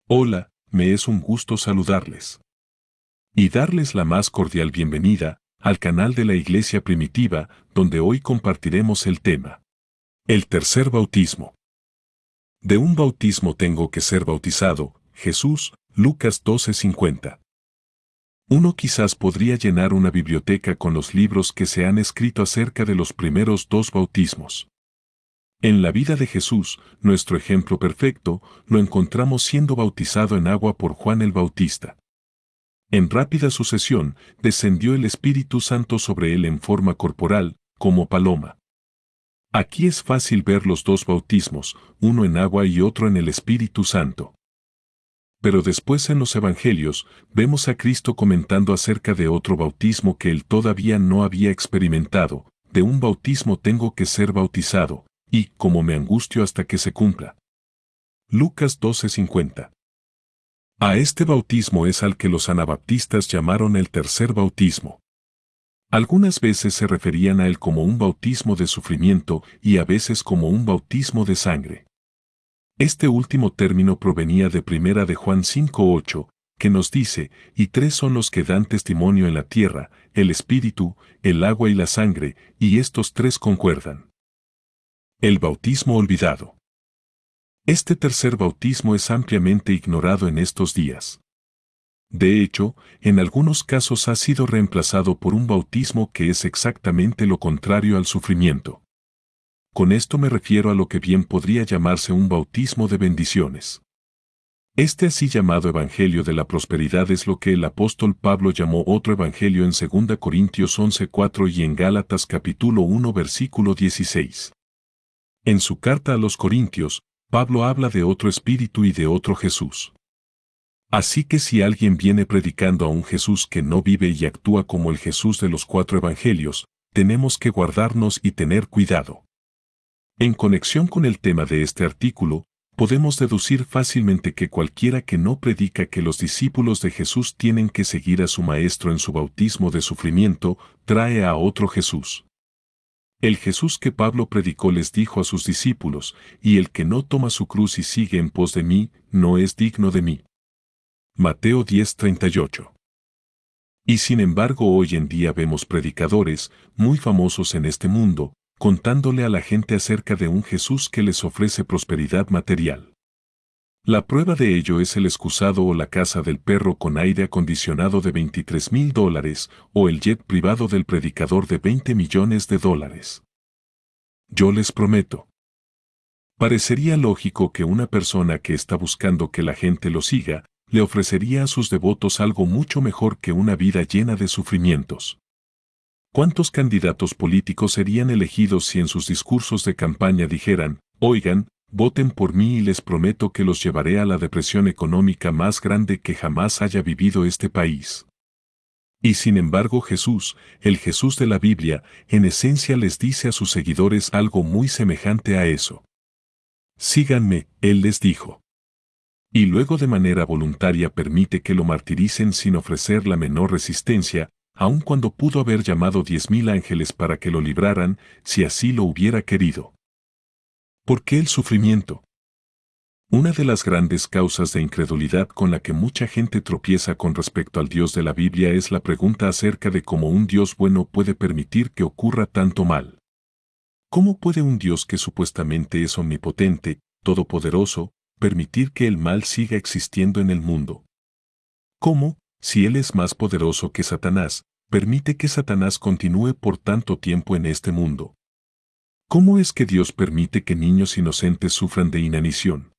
Hola, me es un gusto saludarles y darles la más cordial bienvenida al canal de la Iglesia Primitiva, donde hoy compartiremos el tema: el tercer bautismo. De un bautismo tengo que ser bautizado, Jesús, Lucas 12:50. Uno quizás podría llenar una biblioteca con los libros que se han escrito acerca de los primeros dos bautismos. En la vida de Jesús, nuestro ejemplo perfecto, lo encontramos siendo bautizado en agua por Juan el Bautista. En rápida sucesión, descendió el Espíritu Santo sobre él en forma corporal, como paloma. Aquí es fácil ver los dos bautismos, uno en agua y otro en el Espíritu Santo. Pero después en los Evangelios, vemos a Cristo comentando acerca de otro bautismo que él todavía no había experimentado: de un bautismo tengo que ser bautizado, y como me angustio hasta que se cumpla. Lucas 12:50. A este bautismo es al que los anabaptistas llamaron el tercer bautismo. Algunas veces se referían a él como un bautismo de sufrimiento y a veces como un bautismo de sangre. Este último término provenía de Primera de Juan 5:8, que nos dice: y tres son los que dan testimonio en la tierra, el espíritu, el agua y la sangre, y estos tres concuerdan. El bautismo olvidado. Este tercer bautismo es ampliamente ignorado en estos días. De hecho, en algunos casos ha sido reemplazado por un bautismo que es exactamente lo contrario al sufrimiento. Con esto me refiero a lo que bien podría llamarse un bautismo de bendiciones. Este así llamado Evangelio de la Prosperidad es lo que el apóstol Pablo llamó otro evangelio en 2 Corintios 11:4 y en Gálatas capítulo 1 versículo 16. En su carta a los Corintios, Pablo habla de otro espíritu y de otro Jesús. Así que si alguien viene predicando a un Jesús que no vive y actúa como el Jesús de los cuatro evangelios, tenemos que guardarnos y tener cuidado. En conexión con el tema de este artículo, podemos deducir fácilmente que cualquiera que no predica que los discípulos de Jesús tienen que seguir a su Maestro en su bautismo de sufrimiento, trae a otro Jesús. El Jesús que Pablo predicó les dijo a sus discípulos: y el que no toma su cruz y sigue en pos de mí, no es digno de mí. Mateo 10:38. Y sin embargo hoy en día vemos predicadores, muy famosos en este mundo, contándole a la gente acerca de un Jesús que les ofrece prosperidad material. La prueba de ello es el excusado o la casa del perro con aire acondicionado de $23,000, o el jet privado del predicador de $20 millones. Yo les prometo. Parecería lógico que una persona que está buscando que la gente lo siga, le ofrecería a sus devotos algo mucho mejor que una vida llena de sufrimientos. ¿Cuántos candidatos políticos serían elegidos si en sus discursos de campaña dijeran: oigan, voten por mí y les prometo que los llevaré a la depresión económica más grande que jamás haya vivido este país? Y sin embargo Jesús, el Jesús de la Biblia, en esencia les dice a sus seguidores algo muy semejante a eso. Síganme, Él les dijo. Y luego de manera voluntaria permite que lo martiricen sin ofrecer la menor resistencia, aun cuando pudo haber llamado 10,000 ángeles para que lo libraran, si así lo hubiera querido. ¿Por qué el sufrimiento? Una de las grandes causas de incredulidad con la que mucha gente tropieza con respecto al Dios de la Biblia es la pregunta acerca de cómo un Dios bueno puede permitir que ocurra tanto mal. ¿Cómo puede un Dios que supuestamente es omnipotente, todopoderoso, permitir que el mal siga existiendo en el mundo? ¿Cómo, si Él es más poderoso que Satanás, permite que Satanás continúe por tanto tiempo en este mundo? ¿Cómo es que Dios permite que niños inocentes sufran de inanición?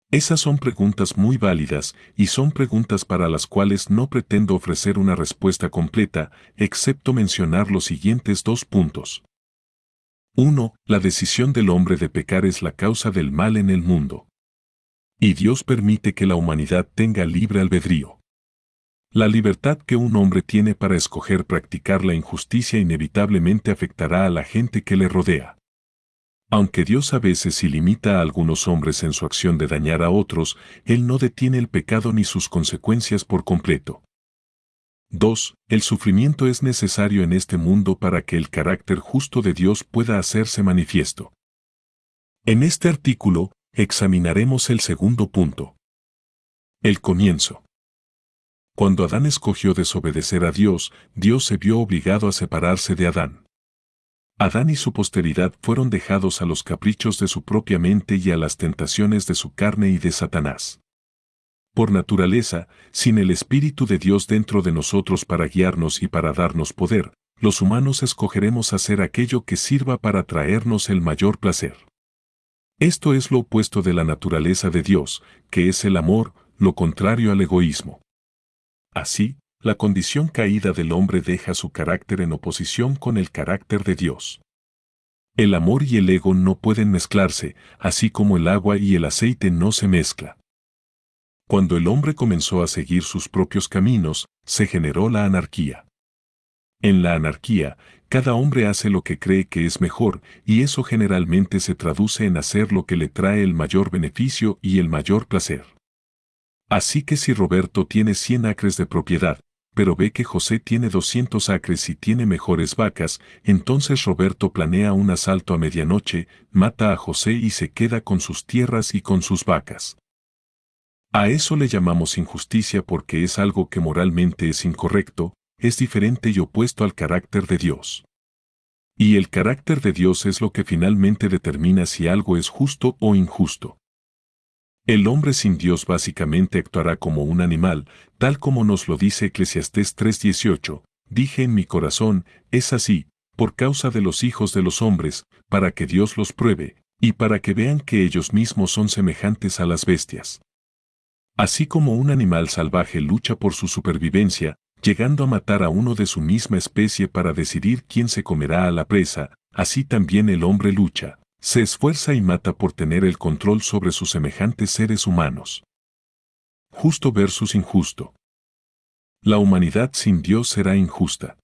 Esas son preguntas muy válidas y son preguntas para las cuales no pretendo ofrecer una respuesta completa, excepto mencionar los siguientes dos puntos. 1. La decisión del hombre de pecar es la causa del mal en el mundo. Y Dios permite que la humanidad tenga libre albedrío. La libertad que un hombre tiene para escoger practicar la injusticia inevitablemente afectará a la gente que le rodea. Aunque Dios a veces sí limita a algunos hombres en su acción de dañar a otros, Él no detiene el pecado ni sus consecuencias por completo. 2. El sufrimiento es necesario en este mundo para que el carácter justo de Dios pueda hacerse manifiesto. En este artículo, examinaremos el segundo punto. El comienzo. Cuando Adán escogió desobedecer a Dios, Dios se vio obligado a separarse de Adán. Adán y su posteridad fueron dejados a los caprichos de su propia mente y a las tentaciones de su carne y de Satanás. Por naturaleza, sin el Espíritu de Dios dentro de nosotros para guiarnos y para darnos poder, los humanos escogeremos hacer aquello que sirva para traernos el mayor placer. Esto es lo opuesto de la naturaleza de Dios, que es el amor, lo contrario al egoísmo. Así, la condición caída del hombre deja su carácter en oposición con el carácter de Dios. El amor y el ego no pueden mezclarse, así como el agua y el aceite no se mezclan. Cuando el hombre comenzó a seguir sus propios caminos, se generó la anarquía. En la anarquía, cada hombre hace lo que cree que es mejor, y eso generalmente se traduce en hacer lo que le trae el mayor beneficio y el mayor placer. Así que si Roberto tiene 100 acres de propiedad, pero ve que José tiene 200 acres y tiene mejores vacas, entonces Roberto planea un asalto a medianoche, mata a José y se queda con sus tierras y con sus vacas. A eso le llamamos injusticia porque es algo que moralmente es incorrecto, es diferente y opuesto al carácter de Dios. Y el carácter de Dios es lo que finalmente determina si algo es justo o injusto. El hombre sin Dios básicamente actuará como un animal, tal como nos lo dice Eclesiastés 3:18, dije en mi corazón, es así, por causa de los hijos de los hombres, para que Dios los pruebe, y para que vean que ellos mismos son semejantes a las bestias. Así como un animal salvaje lucha por su supervivencia, llegando a matar a uno de su misma especie para decidir quién se comerá a la presa, así también el hombre lucha, se esfuerza y mata por tener el control sobre sus semejantes seres humanos. Justo versus injusto. La humanidad sin Dios será injusta.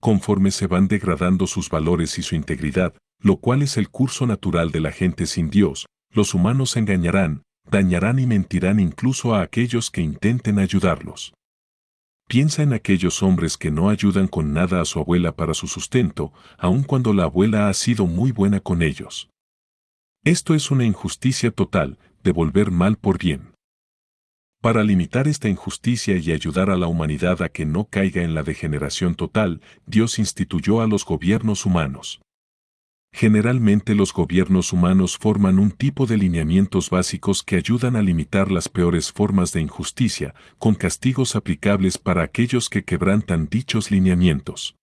Conforme se van degradando sus valores y su integridad, lo cual es el curso natural de la gente sin Dios, los humanos engañarán, dañarán y mentirán incluso a aquellos que intenten ayudarlos. Piensa en aquellos hombres que no ayudan con nada a su abuela para su sustento, aun cuando la abuela ha sido muy buena con ellos. Esto es una injusticia total, devolver mal por bien. Para limitar esta injusticia y ayudar a la humanidad a que no caiga en la degeneración total, Dios instituyó a los gobiernos humanos. Generalmente los gobiernos humanos forman un tipo de lineamientos básicos que ayudan a limitar las peores formas de injusticia, con castigos aplicables para aquellos que quebrantan dichos lineamientos.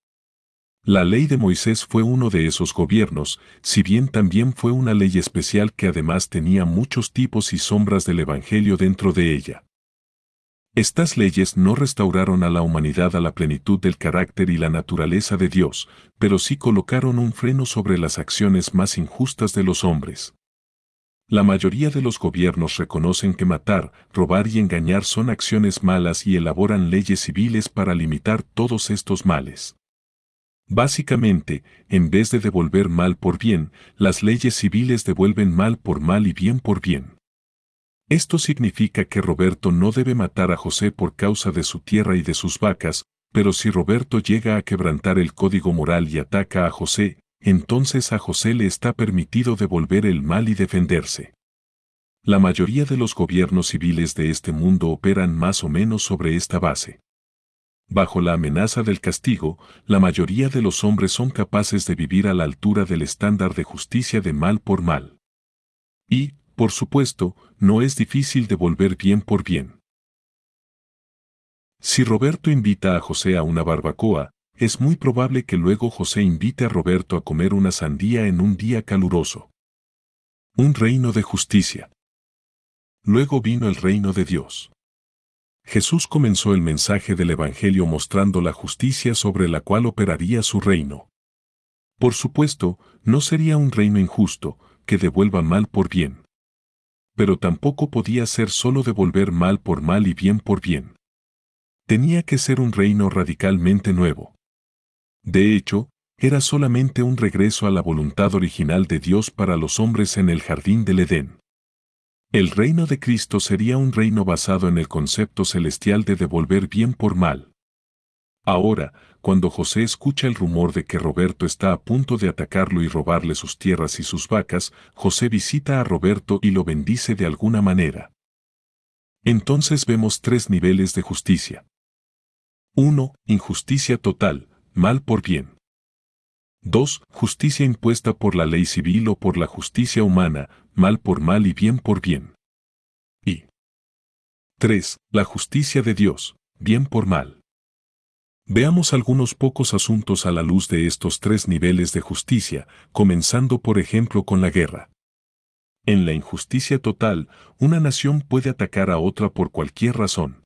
La ley de Moisés fue uno de esos gobiernos, si bien también fue una ley especial que además tenía muchos tipos y sombras del Evangelio dentro de ella. Estas leyes no restauraron a la humanidad a la plenitud del carácter y la naturaleza de Dios, pero sí colocaron un freno sobre las acciones más injustas de los hombres. La mayoría de los gobiernos reconocen que matar, robar y engañar son acciones malas y elaboran leyes civiles para limitar todos estos males. Básicamente, en vez de devolver mal por bien, las leyes civiles devuelven mal por mal y bien por bien. Esto significa que Roberto no debe matar a José por causa de su tierra y de sus vacas, pero si Roberto llega a quebrantar el código moral y ataca a José, entonces a José le está permitido devolver el mal y defenderse. La mayoría de los gobiernos civiles de este mundo operan más o menos sobre esta base. Bajo la amenaza del castigo, la mayoría de los hombres son capaces de vivir a la altura del estándar de justicia de mal por mal. Y, por supuesto, no es difícil devolver bien por bien. Si Roberto invita a José a una barbacoa, es muy probable que luego José invite a Roberto a comer una sandía en un día caluroso. Un reino de justicia. Luego vino el reino de Dios. Jesús comenzó el mensaje del Evangelio mostrando la justicia sobre la cual operaría su reino. Por supuesto, no sería un reino injusto, que devuelva mal por bien. Pero tampoco podía ser solo devolver mal por mal y bien por bien. Tenía que ser un reino radicalmente nuevo. De hecho, era solamente un regreso a la voluntad original de Dios para los hombres en el jardín del Edén. El reino de Cristo sería un reino basado en el concepto celestial de devolver bien por mal. Ahora, cuando José escucha el rumor de que Roberto está a punto de atacarlo y robarle sus tierras y sus vacas, José visita a Roberto y lo bendice de alguna manera. Entonces vemos tres niveles de justicia. 1. Injusticia total, mal por bien. 2. Justicia impuesta por la ley civil o por la justicia humana, mal por mal y bien por bien. Y 3. La justicia de Dios, bien por mal. Veamos algunos pocos asuntos a la luz de estos tres niveles de justicia, comenzando por ejemplo con la guerra. En la injusticia total, una nación puede atacar a otra por cualquier razón.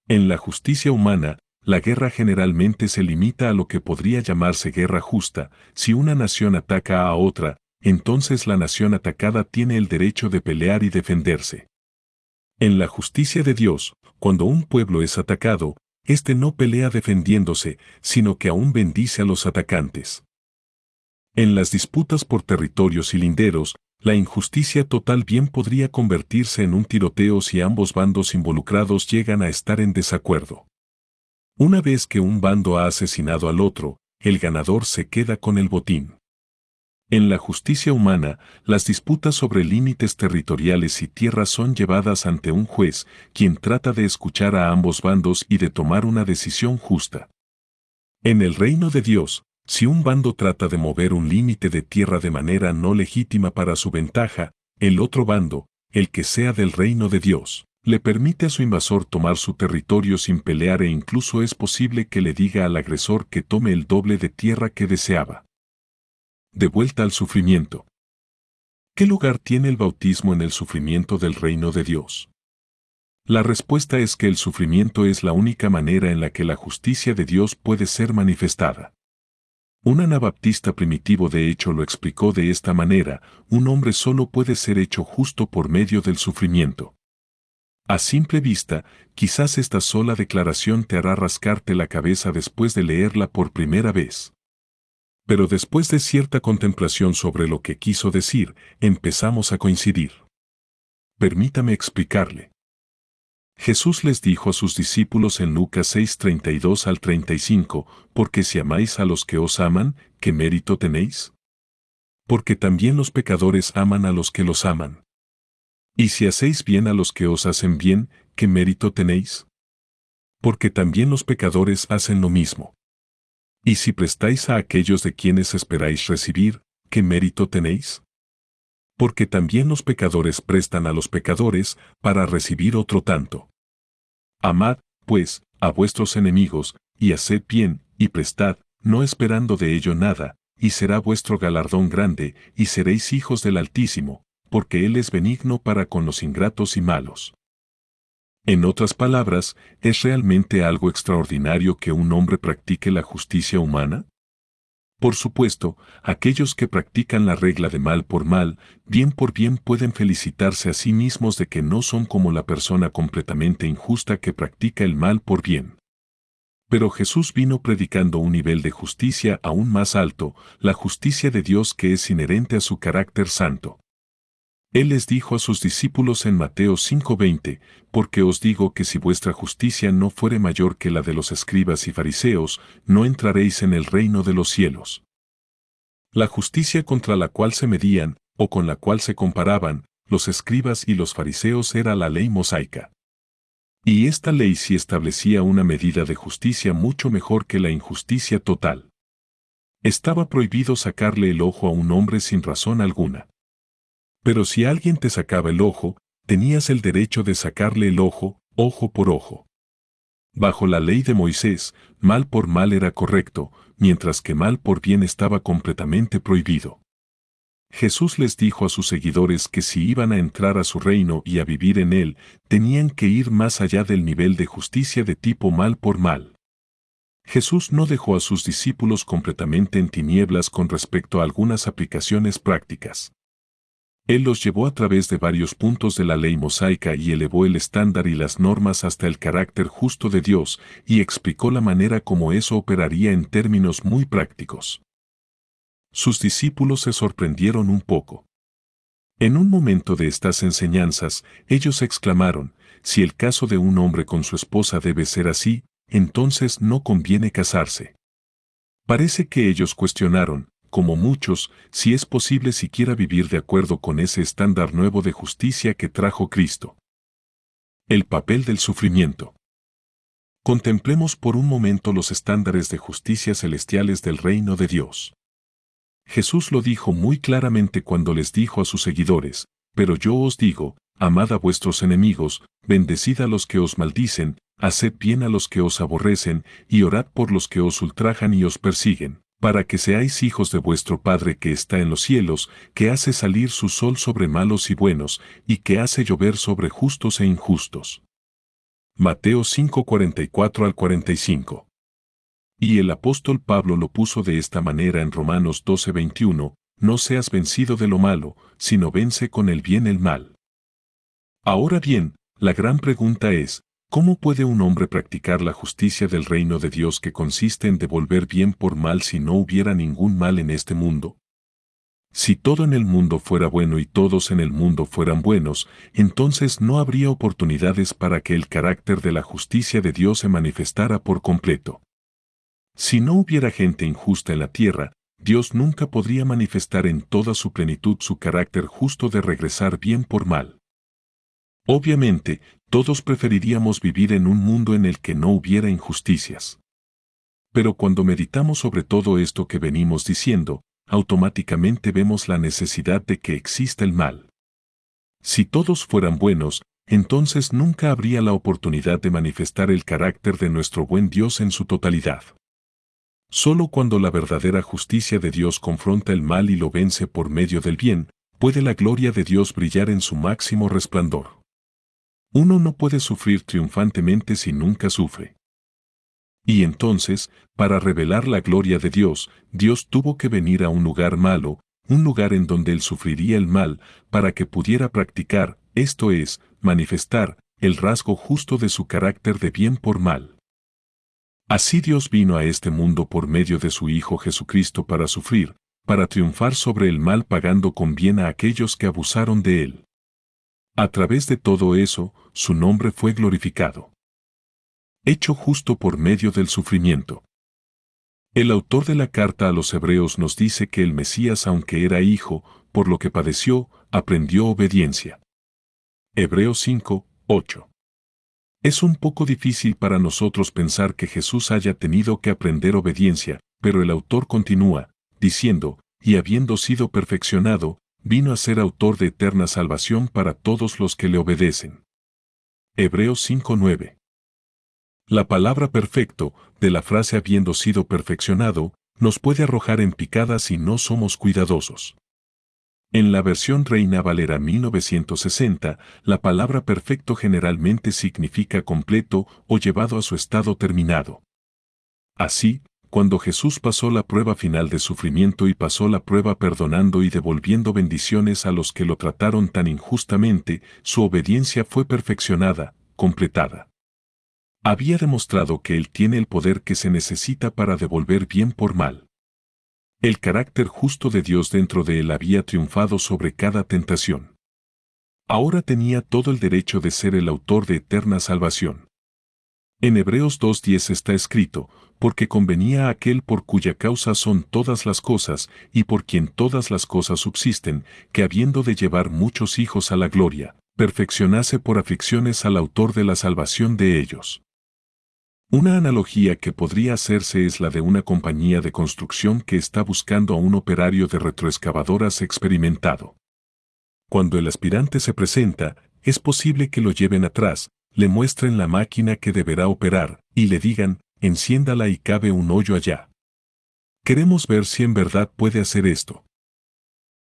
En la justicia humana, la guerra generalmente se limita a lo que podría llamarse guerra justa. Si una nación ataca a otra, entonces la nación atacada tiene el derecho de pelear y defenderse. En la justicia de Dios, cuando un pueblo es atacado, éste no pelea defendiéndose, sino que aún bendice a los atacantes. En las disputas por territorios y linderos, la injusticia total bien podría convertirse en un tiroteo si ambos bandos involucrados llegan a estar en desacuerdo. Una vez que un bando ha asesinado al otro, el ganador se queda con el botín. En la justicia humana, las disputas sobre límites territoriales y tierras son llevadas ante un juez, quien trata de escuchar a ambos bandos y de tomar una decisión justa. En el reino de Dios, si un bando trata de mover un límite de tierra de manera no legítima para su ventaja, el otro bando, el que sea del reino de Dios, le permite a su invasor tomar su territorio sin pelear e incluso es posible que le diga al agresor que tome el doble de tierra que deseaba. De vuelta al sufrimiento. ¿Qué lugar tiene el bautismo en el sufrimiento del reino de Dios? La respuesta es que el sufrimiento es la única manera en la que la justicia de Dios puede ser manifestada. Un anabaptista primitivo de hecho lo explicó de esta manera: un hombre solo puede ser hecho justo por medio del sufrimiento. A simple vista, quizás esta sola declaración te hará rascarte la cabeza después de leerla por primera vez. Pero después de cierta contemplación sobre lo que quiso decir, empezamos a coincidir. Permítame explicarle. Jesús les dijo a sus discípulos en Lucas 6:32 al 35, porque si amáis a los que os aman, ¿qué mérito tenéis? Porque también los pecadores aman a los que los aman. Y si hacéis bien a los que os hacen bien, ¿qué mérito tenéis? Porque también los pecadores hacen lo mismo. Y si prestáis a aquellos de quienes esperáis recibir, ¿qué mérito tenéis? Porque también los pecadores prestan a los pecadores para recibir otro tanto. Amad, pues, a vuestros enemigos, y haced bien, y prestad, no esperando de ello nada, y será vuestro galardón grande, y seréis hijos del Altísimo, porque Él es benigno para con los ingratos y malos. En otras palabras, ¿es realmente algo extraordinario que un hombre practique la justicia humana? Por supuesto, aquellos que practican la regla de mal por mal, bien por bien pueden felicitarse a sí mismos de que no son como la persona completamente injusta que practica el mal por bien. Pero Jesús vino predicando un nivel de justicia aún más alto, la justicia de Dios que es inherente a su carácter santo. Él les dijo a sus discípulos en Mateo 5:20, porque os digo que si vuestra justicia no fuere mayor que la de los escribas y fariseos, no entraréis en el reino de los cielos. La justicia contra la cual se medían, o con la cual se comparaban, los escribas y los fariseos era la ley mosaica. Y esta ley sí establecía una medida de justicia mucho mejor que la injusticia total. Estaba prohibido sacarle el ojo a un hombre sin razón alguna. Pero si alguien te sacaba el ojo, tenías el derecho de sacarle el ojo, ojo por ojo. Bajo la ley de Moisés, mal por mal era correcto, mientras que mal por bien estaba completamente prohibido. Jesús les dijo a sus seguidores que si iban a entrar a su reino y a vivir en él, tenían que ir más allá del nivel de justicia de tipo mal por mal. Jesús no dejó a sus discípulos completamente en tinieblas con respecto a algunas aplicaciones prácticas. Él los llevó a través de varios puntos de la ley mosaica y elevó el estándar y las normas hasta el carácter justo de Dios, y explicó la manera como eso operaría en términos muy prácticos. Sus discípulos se sorprendieron un poco. En un momento de estas enseñanzas, ellos exclamaron: si el caso de un hombre con su esposa debe ser así, entonces no conviene casarse. Parece que ellos cuestionaron, como muchos, si es posible siquiera vivir de acuerdo con ese estándar nuevo de justicia que trajo Cristo. El papel del sufrimiento. Contemplemos por un momento los estándares de justicia celestiales del reino de Dios. Jesús lo dijo muy claramente cuando les dijo a sus seguidores: pero yo os digo, amad a vuestros enemigos, bendecid a los que os maldicen, haced bien a los que os aborrecen, y orad por los que os ultrajan y os persiguen, para que seáis hijos de vuestro Padre que está en los cielos, que hace salir su sol sobre malos y buenos, y que hace llover sobre justos e injustos. Mateo 5:44 al 45. Y el apóstol Pablo lo puso de esta manera en Romanos 12:21, no seas vencido de lo malo, sino vence con el bien el mal. Ahora bien, la gran pregunta es, ¿cómo puede un hombre practicar la justicia del reino de Dios que consiste en devolver bien por mal si no hubiera ningún mal en este mundo? Si todo en el mundo fuera bueno y todos en el mundo fueran buenos, entonces no habría oportunidades para que el carácter de la justicia de Dios se manifestara por completo. Si no hubiera gente injusta en la tierra, Dios nunca podría manifestar en toda su plenitud su carácter justo de regresar bien por mal. Obviamente, todos preferiríamos vivir en un mundo en el que no hubiera injusticias. Pero cuando meditamos sobre todo esto que venimos diciendo, automáticamente vemos la necesidad de que exista el mal. Si todos fueran buenos, entonces nunca habría la oportunidad de manifestar el carácter de nuestro buen Dios en su totalidad. Solo cuando la verdadera justicia de Dios confronta el mal y lo vence por medio del bien, puede la gloria de Dios brillar en su máximo resplandor. Uno no puede sufrir triunfantemente si nunca sufre. Y entonces, para revelar la gloria de Dios, Dios tuvo que venir a un lugar malo, un lugar en donde Él sufriría el mal, para que pudiera practicar, esto es, manifestar, el rasgo justo de su carácter de bien por mal. Así Dios vino a este mundo por medio de su Hijo Jesucristo para sufrir, para triunfar sobre el mal pagando con bien a aquellos que abusaron de Él. A través de todo eso, su nombre fue glorificado. Hecho justo por medio del sufrimiento. El autor de la carta a los Hebreos nos dice que el Mesías, aunque era hijo, por lo que padeció, aprendió obediencia. Hebreos 5:8. Es un poco difícil para nosotros pensar que Jesús haya tenido que aprender obediencia, pero el autor continúa, diciendo, y habiendo sido perfeccionado, vino a ser autor de eterna salvación para todos los que le obedecen. Hebreos 5:9. La palabra perfecto, de la frase habiendo sido perfeccionado, nos puede arrojar en picadas si no somos cuidadosos. En la versión Reina Valera 1960, la palabra perfecto generalmente significa completo o llevado a su estado terminado. Así, cuando Jesús pasó la prueba final de sufrimiento y pasó la prueba perdonando y devolviendo bendiciones a los que lo trataron tan injustamente, su obediencia fue perfeccionada, completada. Había demostrado que Él tiene el poder que se necesita para devolver bien por mal. El carácter justo de Dios dentro de Él había triunfado sobre cada tentación. Ahora tenía todo el derecho de ser el autor de eterna salvación. En Hebreos 2:10 está escrito, porque convenía a aquel por cuya causa son todas las cosas, y por quien todas las cosas subsisten, que habiendo de llevar muchos hijos a la gloria, perfeccionase por aflicciones al autor de la salvación de ellos. Una analogía que podría hacerse es la de una compañía de construcción que está buscando a un operario de retroexcavadoras experimentado. Cuando el aspirante se presenta, es posible que lo lleven atrás, le muestren la máquina que deberá operar, y le digan, enciéndala y cabe un hoyo allá. Queremos ver si en verdad puede hacer esto.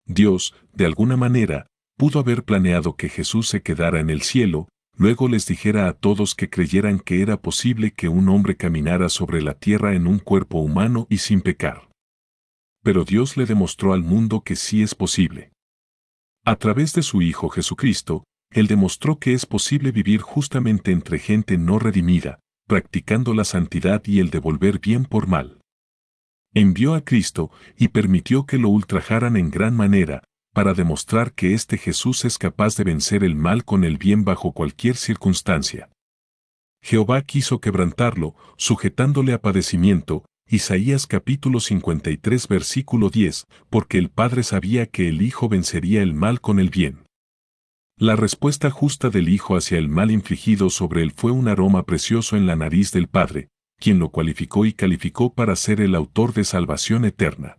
Dios, de alguna manera, pudo haber planeado que Jesús se quedara en el cielo, luego les dijera a todos que creyeran que era posible que un hombre caminara sobre la tierra en un cuerpo humano y sin pecar. Pero Dios le demostró al mundo que sí es posible. A través de su Hijo Jesucristo, Él demostró que es posible vivir justamente entre gente no redimida, practicando la santidad y el devolver bien por mal. Envió a Cristo y permitió que lo ultrajaran en gran manera, para demostrar que este Jesús es capaz de vencer el mal con el bien bajo cualquier circunstancia. Jehová quiso quebrantarlo, sujetándole a padecimiento, Isaías capítulo 53 versículo 10, porque el Padre sabía que el Hijo vencería el mal con el bien. La respuesta justa del Hijo hacia el mal infligido sobre él fue un aroma precioso en la nariz del Padre, quien lo cualificó y calificó para ser el autor de salvación eterna.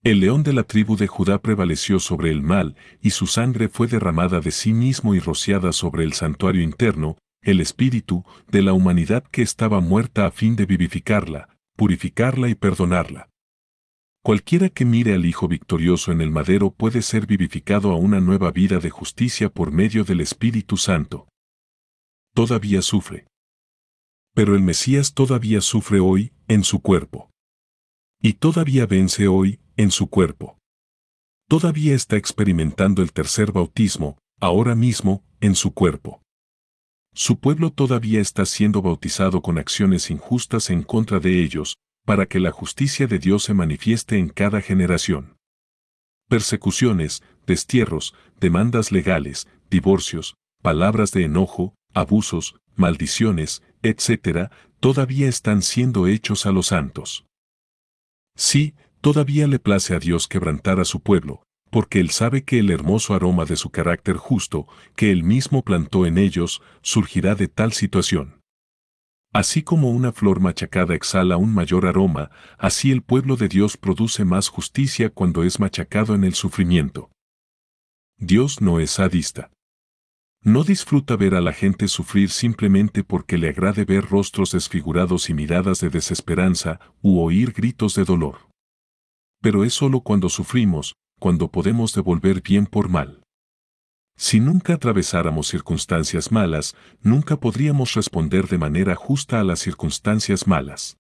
El león de la tribu de Judá prevaleció sobre el mal, y su sangre fue derramada de sí mismo y rociada sobre el santuario interno, el espíritu, de la humanidad que estaba muerta a fin de vivificarla, purificarla y perdonarla. Cualquiera que mire al Hijo victorioso en el madero puede ser vivificado a una nueva vida de justicia por medio del Espíritu Santo. Todavía sufre. Pero el Mesías todavía sufre hoy, en su cuerpo. Y todavía vence hoy, en su cuerpo. Todavía está experimentando el tercer bautismo, ahora mismo, en su cuerpo. Su pueblo todavía está siendo bautizado con acciones injustas en contra de ellos, para que la justicia de Dios se manifieste en cada generación. Persecuciones, destierros, demandas legales, divorcios, palabras de enojo, abusos, maldiciones, etc., todavía están siendo hechos a los santos. Sí, todavía le place a Dios quebrantar a su pueblo, porque Él sabe que el hermoso aroma de su carácter justo, que Él mismo plantó en ellos, surgirá de tal situación. Así como una flor machacada exhala un mayor aroma, así el pueblo de Dios produce más justicia cuando es machacado en el sufrimiento. Dios no es sadista. No disfruta ver a la gente sufrir simplemente porque le agrade ver rostros desfigurados y miradas de desesperanza u oír gritos de dolor. Pero es solo cuando sufrimos, cuando podemos devolver bien por mal. Si nunca atravesáramos circunstancias malas, nunca podríamos responder de manera justa a las circunstancias malas.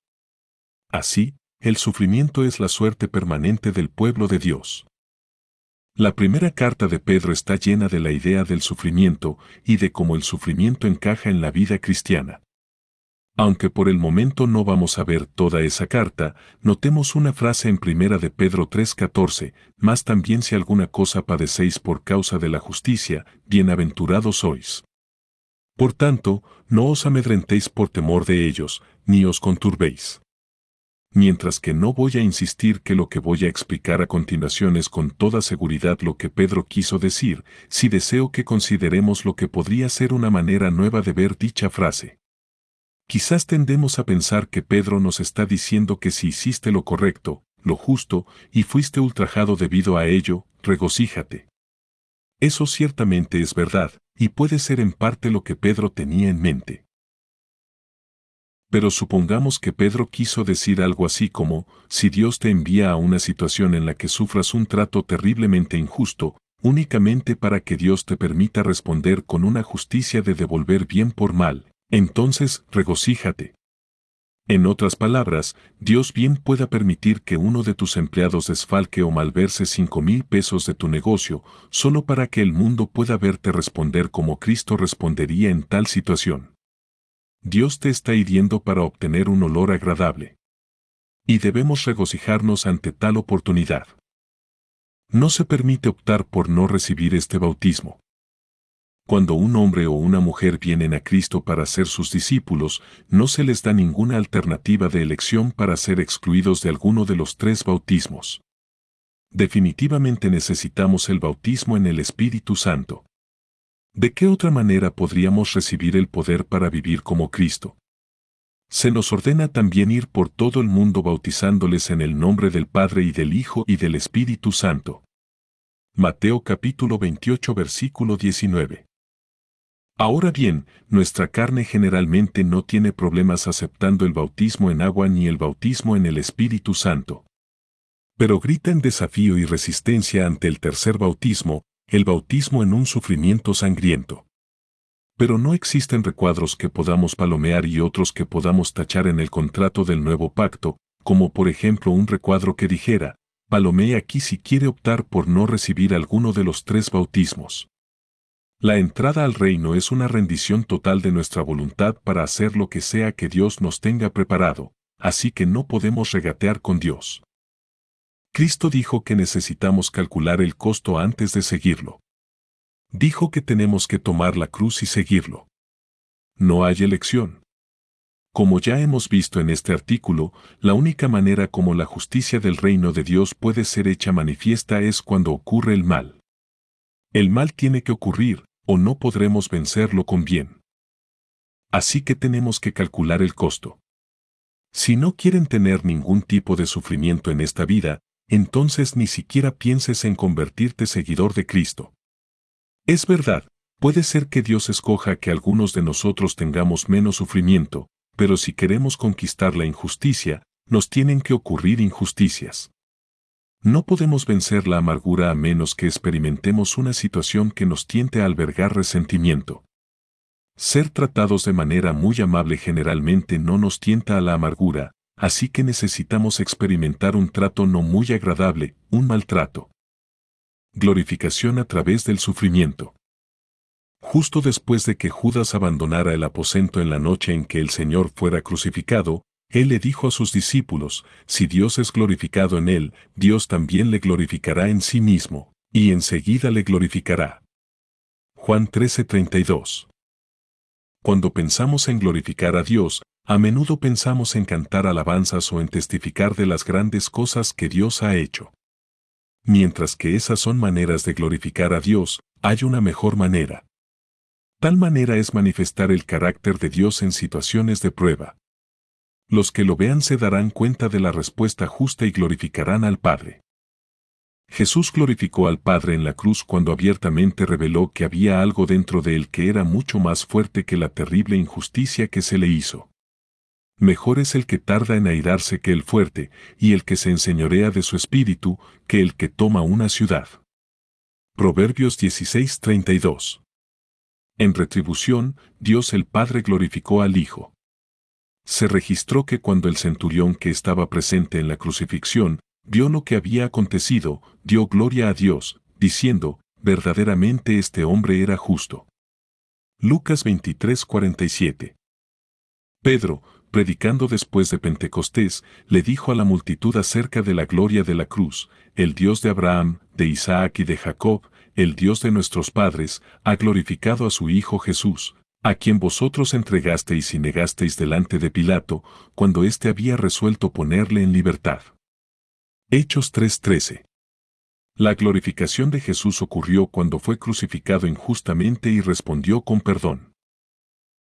Así, el sufrimiento es la suerte permanente del pueblo de Dios. La primera carta de Pedro está llena de la idea del sufrimiento y de cómo el sufrimiento encaja en la vida cristiana. Aunque por el momento no vamos a ver toda esa carta, notemos una frase en primera de Pedro 3:14, más también si alguna cosa padecéis por causa de la justicia, bienaventurados sois. Por tanto, no os amedrentéis por temor de ellos, ni os conturbéis. Mientras que no voy a insistir que lo que voy a explicar a continuación es con toda seguridad lo que Pedro quiso decir, sí deseo que consideremos lo que podría ser una manera nueva de ver dicha frase. Quizás tendemos a pensar que Pedro nos está diciendo que si hiciste lo correcto, lo justo, y fuiste ultrajado debido a ello, regocíjate. Eso ciertamente es verdad, y puede ser en parte lo que Pedro tenía en mente. Pero supongamos que Pedro quiso decir algo así como, si Dios te envía a una situación en la que sufras un trato terriblemente injusto, únicamente para que Dios te permita responder con una justicia de devolver bien por mal, entonces regocíjate. En otras palabras, Dios bien pueda permitir que uno de tus empleados desfalque o malverse 5,000 pesos de tu negocio, solo para que el mundo pueda verte responder como Cristo respondería en tal situación. Dios te está hiriendo para obtener un olor agradable. Y debemos regocijarnos ante tal oportunidad. No se permite optar por no recibir este bautismo. Cuando un hombre o una mujer vienen a Cristo para ser sus discípulos, no se les da ninguna alternativa de elección para ser excluidos de alguno de los 3 bautismos. Definitivamente necesitamos el bautismo en el Espíritu Santo. ¿De qué otra manera podríamos recibir el poder para vivir como Cristo? Se nos ordena también ir por todo el mundo bautizándoles en el nombre del Padre y del Hijo y del Espíritu Santo. Mateo capítulo 28 versículo 19. Ahora bien, nuestra carne generalmente no tiene problemas aceptando el bautismo en agua ni el bautismo en el Espíritu Santo. Pero grita en desafío y resistencia ante el tercer bautismo, el bautismo en un sufrimiento sangriento. Pero no existen recuadros que podamos palomear y otros que podamos tachar en el contrato del nuevo pacto, como por ejemplo un recuadro que dijera, palomee aquí si quiere optar por no recibir alguno de los 3 bautismos. La entrada al reino es una rendición total de nuestra voluntad para hacer lo que sea que Dios nos tenga preparado, así que no podemos regatear con Dios. Cristo dijo que necesitamos calcular el costo antes de seguirlo. Dijo que tenemos que tomar la cruz y seguirlo. No hay elección. Como ya hemos visto en este artículo, la única manera como la justicia del reino de Dios puede ser hecha manifiesta es cuando ocurre el mal. El mal tiene que ocurrir, o no podremos vencerlo con bien. Así que tenemos que calcular el costo. Si no quieren tener ningún tipo de sufrimiento en esta vida, entonces ni siquiera pienses en convertirte seguidor de Cristo. Es verdad, puede ser que Dios escoja que algunos de nosotros tengamos menos sufrimiento, pero si queremos conquistar la injusticia, nos tienen que ocurrir injusticias. No podemos vencer la amargura a menos que experimentemos una situación que nos tiente a albergar resentimiento. Ser tratados de manera muy amable generalmente no nos tienta a la amargura, así que necesitamos experimentar un trato no muy agradable, un maltrato. Glorificación a través del sufrimiento. Justo después de que Judas abandonara el aposento en la noche en que el Señor fuera crucificado, Él le dijo a sus discípulos, si Dios es glorificado en Él, Dios también le glorificará en sí mismo, y enseguida le glorificará. Juan 13:32. Cuando pensamos en glorificar a Dios, a menudo pensamos en cantar alabanzas o en testificar de las grandes cosas que Dios ha hecho. Mientras que esas son maneras de glorificar a Dios, hay una mejor manera. Tal manera es manifestar el carácter de Dios en situaciones de prueba. Los que lo vean se darán cuenta de la respuesta justa y glorificarán al Padre. Jesús glorificó al Padre en la cruz cuando abiertamente reveló que había algo dentro de él que era mucho más fuerte que la terrible injusticia que se le hizo. Mejor es el que tarda en airarse que el fuerte, y el que se enseñorea de su espíritu, que el que toma una ciudad. Proverbios 16:32. En retribución, Dios el Padre glorificó al Hijo. Se registró que cuando el centurión que estaba presente en la crucifixión vio lo que había acontecido, dio gloria a Dios, diciendo, verdaderamente este hombre era justo. Lucas 23:47. Pedro, predicando después de Pentecostés, le dijo a la multitud acerca de la gloria de la cruz, el Dios de Abraham, de Isaac y de Jacob, el Dios de nuestros padres, ha glorificado a su Hijo Jesús, a quien vosotros entregasteis y negasteis delante de Pilato, cuando éste había resuelto ponerle en libertad. Hechos 3:13. La glorificación de Jesús ocurrió cuando fue crucificado injustamente y respondió con perdón.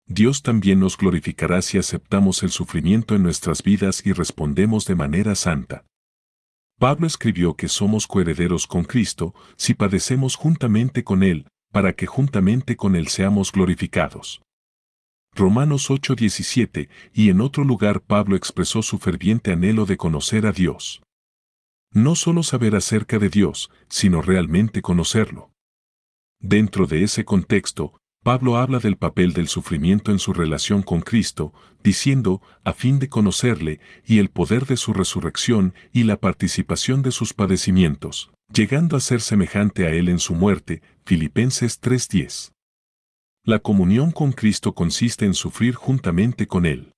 Dios también nos glorificará si aceptamos el sufrimiento en nuestras vidas y respondemos de manera santa. Pablo escribió que somos coherederos con Cristo si padecemos juntamente con Él, para que juntamente con Él seamos glorificados. Romanos 8:17, y en otro lugar Pablo expresó su ferviente anhelo de conocer a Dios. No solo saber acerca de Dios, sino realmente conocerlo. Dentro de ese contexto, Pablo habla del papel del sufrimiento en su relación con Cristo, diciendo, a fin de conocerle, y el poder de su resurrección y la participación de sus padecimientos, llegando a ser semejante a él en su muerte, Filipenses 3:10. La comunión con Cristo consiste en sufrir juntamente con él.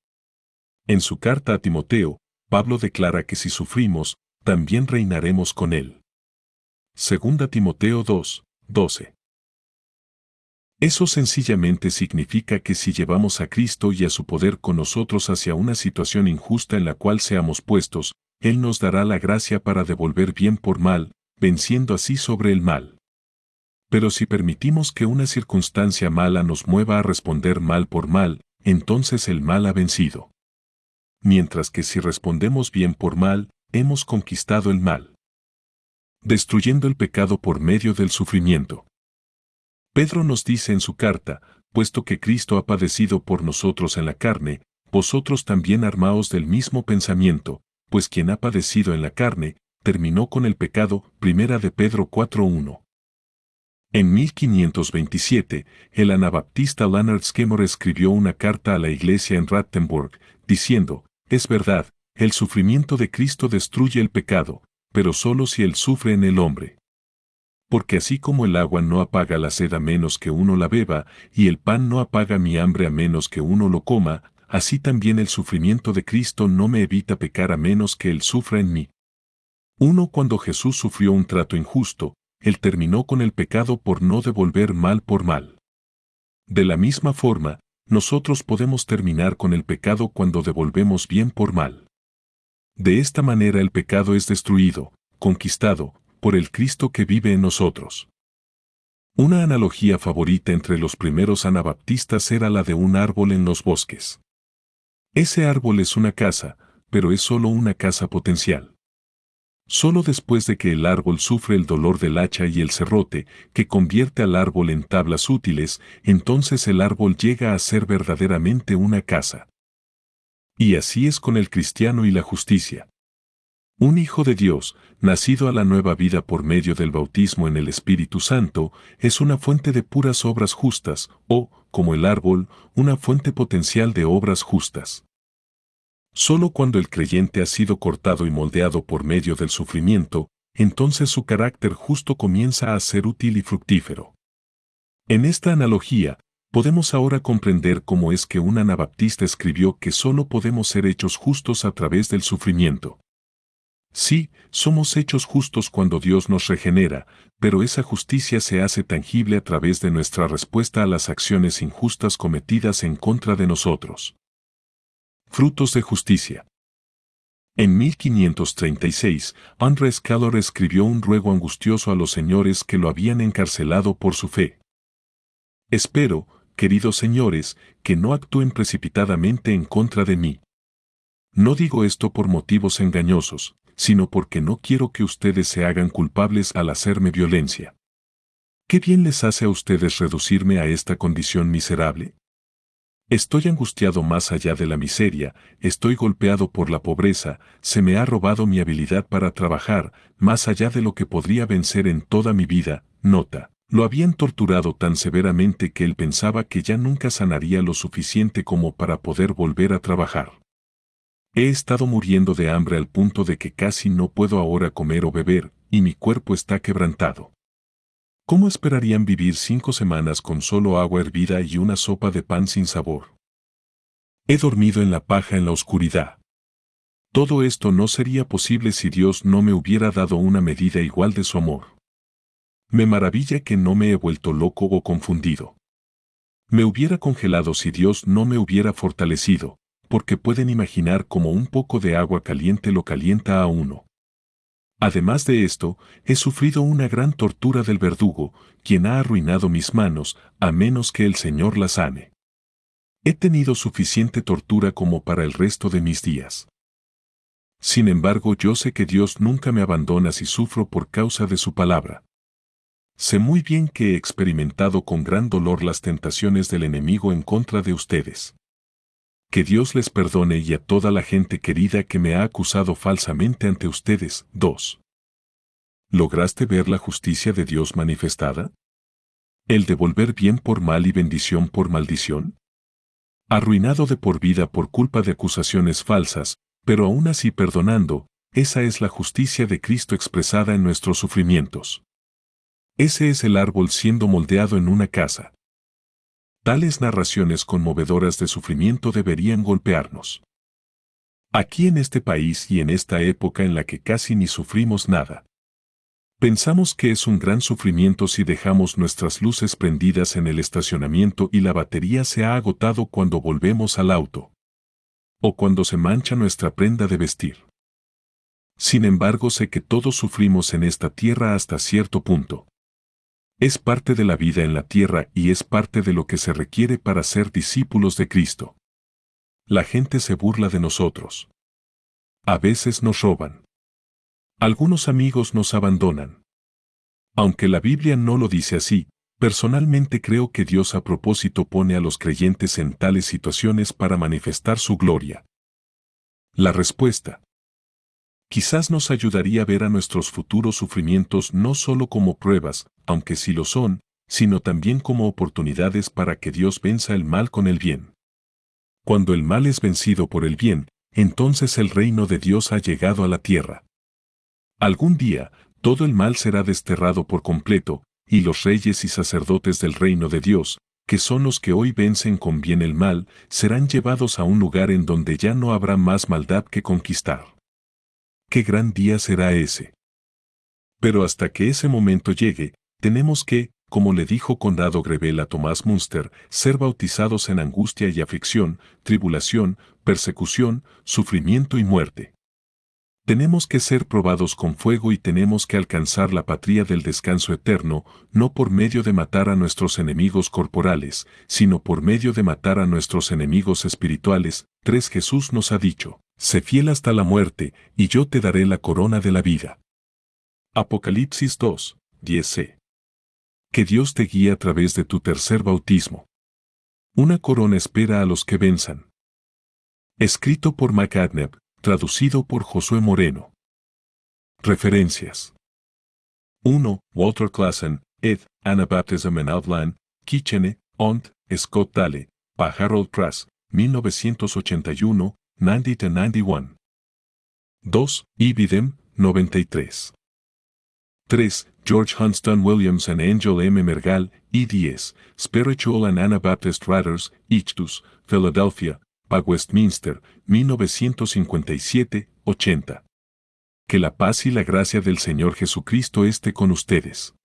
En su carta a Timoteo, Pablo declara que si sufrimos, también reinaremos con él. 2 Timoteo 2:12. Eso sencillamente significa que si llevamos a Cristo y a su poder con nosotros hacia una situación injusta en la cual seamos puestos, Él nos dará la gracia para devolver bien por mal, venciendo así sobre el mal. Pero si permitimos que una circunstancia mala nos mueva a responder mal por mal, entonces el mal ha vencido. Mientras que si respondemos bien por mal, hemos conquistado el mal, destruyendo el pecado por medio del sufrimiento. Pedro nos dice en su carta, puesto que Cristo ha padecido por nosotros en la carne, vosotros también armaos del mismo pensamiento, pues quien ha padecido en la carne, terminó con el pecado. 1 de Pedro 4:1. En 1527, el anabaptista Leonard Seymour escribió una carta a la iglesia en Rattenburg, diciendo, es verdad, el sufrimiento de Cristo destruye el pecado, pero solo si él sufre en el hombre. Porque así como el agua no apaga la sed a menos que uno la beba, y el pan no apaga mi hambre a menos que uno lo coma, así también el sufrimiento de Cristo no me evita pecar a menos que Él sufra en mí. Cuando Jesús sufrió un trato injusto, Él terminó con el pecado por no devolver mal por mal. De la misma forma, nosotros podemos terminar con el pecado cuando devolvemos bien por mal. De esta manera el pecado es destruido, conquistado, por el Cristo que vive en nosotros. Una analogía favorita entre los primeros anabaptistas era la de un árbol en los bosques. Ese árbol es una casa, pero es solo una casa potencial. Solo después de que el árbol sufre el dolor del hacha y el serrote, que convierte al árbol en tablas útiles, entonces el árbol llega a ser verdaderamente una casa. Y así es con el cristiano y la justicia. Un hijo de Dios, nacido a la nueva vida por medio del bautismo en el Espíritu Santo, es una fuente de puras obras justas, o, como el árbol, una fuente potencial de obras justas. Solo cuando el creyente ha sido cortado y moldeado por medio del sufrimiento, entonces su carácter justo comienza a ser útil y fructífero. En esta analogía, podemos ahora comprender cómo es que un anabaptista escribió que solo podemos ser hechos justos a través del sufrimiento. Sí, somos hechos justos cuando Dios nos regenera, pero esa justicia se hace tangible a través de nuestra respuesta a las acciones injustas cometidas en contra de nosotros. Frutos de justicia. En 1536, André Scalor escribió un ruego angustioso a los señores que lo habían encarcelado por su fe. Espero, queridos señores, que no actúen precipitadamente en contra de mí. No digo esto por motivos engañosos, sino porque no quiero que ustedes se hagan culpables al hacerme violencia. ¿Qué bien les hace a ustedes reducirme a esta condición miserable? Estoy angustiado más allá de la miseria, estoy golpeado por la pobreza, se me ha robado mi habilidad para trabajar, más allá de lo que podría vencer en toda mi vida. Nota, lo habían torturado tan severamente que él pensaba que ya nunca sanaría lo suficiente como para poder volver a trabajar. He estado muriendo de hambre al punto de que casi no puedo ahora comer o beber, y mi cuerpo está quebrantado. ¿Cómo esperarían vivir 5 semanas con solo agua hervida y una sopa de pan sin sabor? He dormido en la paja en la oscuridad. Todo esto no sería posible si Dios no me hubiera dado una medida igual de su amor. Me maravilla que no me he vuelto loco o confundido. Me hubiera congelado si Dios no me hubiera fortalecido, porque pueden imaginar cómo un poco de agua caliente lo calienta a uno. Además de esto, he sufrido una gran tortura del verdugo, quien ha arruinado mis manos, a menos que el Señor las sane. He tenido suficiente tortura como para el resto de mis días. Sin embargo, yo sé que Dios nunca me abandona si sufro por causa de su palabra. Sé muy bien que he experimentado con gran dolor las tentaciones del enemigo en contra de ustedes. Que Dios les perdone y a toda la gente querida que me ha acusado falsamente ante ustedes. 2. ¿Lograste ver la justicia de Dios manifestada? ¿El devolver bien por mal y bendición por maldición? Arruinado de por vida por culpa de acusaciones falsas, pero aún así perdonando, esa es la justicia de Cristo expresada en nuestros sufrimientos. Ese es el árbol siendo moldeado en una casa. Tales narraciones conmovedoras de sufrimiento deberían golpearnos. Aquí en este país y en esta época en la que casi ni sufrimos nada. Pensamos que es un gran sufrimiento si dejamos nuestras luces prendidas en el estacionamiento y la batería se ha agotado cuando volvemos al auto. O cuando se mancha nuestra prenda de vestir. Sin embargo, sé que todos sufrimos en esta tierra hasta cierto punto. Es parte de la vida en la tierra y es parte de lo que se requiere para ser discípulos de Cristo. La gente se burla de nosotros. A veces nos roban. Algunos amigos nos abandonan. Aunque la Biblia no lo dice así, personalmente creo que Dios a propósito pone a los creyentes en tales situaciones para manifestar su gloria. La respuesta. Quizás nos ayudaría a ver a nuestros futuros sufrimientos no solo como pruebas, aunque sí lo son, sino también como oportunidades para que Dios venza el mal con el bien. Cuando el mal es vencido por el bien, entonces el reino de Dios ha llegado a la tierra. Algún día, todo el mal será desterrado por completo, y los reyes y sacerdotes del reino de Dios, que son los que hoy vencen con bien el mal, serán llevados a un lugar en donde ya no habrá más maldad que conquistar. ¡Qué gran día será ese! Pero hasta que ese momento llegue, tenemos que, como le dijo Conrado Grebel a Thomas Münster, ser bautizados en angustia y aflicción, tribulación, persecución, sufrimiento y muerte. Tenemos que ser probados con fuego y tenemos que alcanzar la patria del descanso eterno, no por medio de matar a nuestros enemigos corporales, sino por medio de matar a nuestros enemigos espirituales. 3. Jesús nos ha dicho, sé fiel hasta la muerte, y yo te daré la corona de la vida. Apocalipsis 2, 10c. Que Dios te guíe a través de tu tercer bautismo. Una corona espera a los que venzan. Escrito por McAdneb, traducido por Josué Moreno. Referencias. 1. Walter Klassen, ed. Anabaptism and Outline, Kitchene, Ont, Scott Dale, pa Harold Press, 1981, 90-91. 2. Ibidem, 93. 3. George Hunston Williams and Angel M. Mergal, eds. Spiritual and Anabaptist Writers, Ichtus, Philadelphia, pa Westminster, 1957-80. Que la paz y la gracia del Señor Jesucristo esté con ustedes.